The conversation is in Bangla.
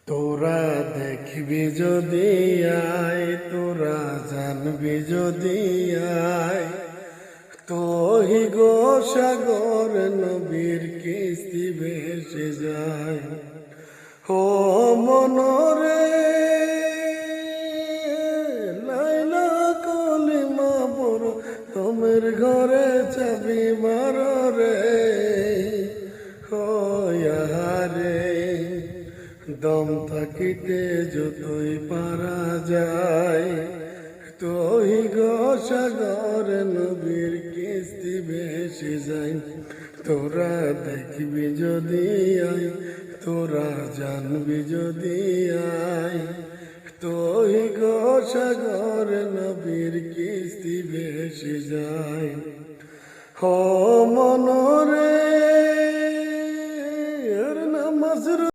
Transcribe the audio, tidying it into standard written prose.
তোরা দেখবি যদি আয়, তোরা জানবি যদি আয়, তোহি গো সাগর নবীর কিস্তি ভেসে যায়। ও মনরে লাইলা কলিমা বড়, তোমের ঘরে চাবি মারো রে। রে দম থাকিতে যতই পারা যায়, তুই গো সাগর নবীর কিস্তি ভেসে যায়। তোরা দেখবি যদি আয়, তোরা জানবি যদি আয়, তুই গো সাগর নবীর কিস্তি ভেসে যায়। ও মনরে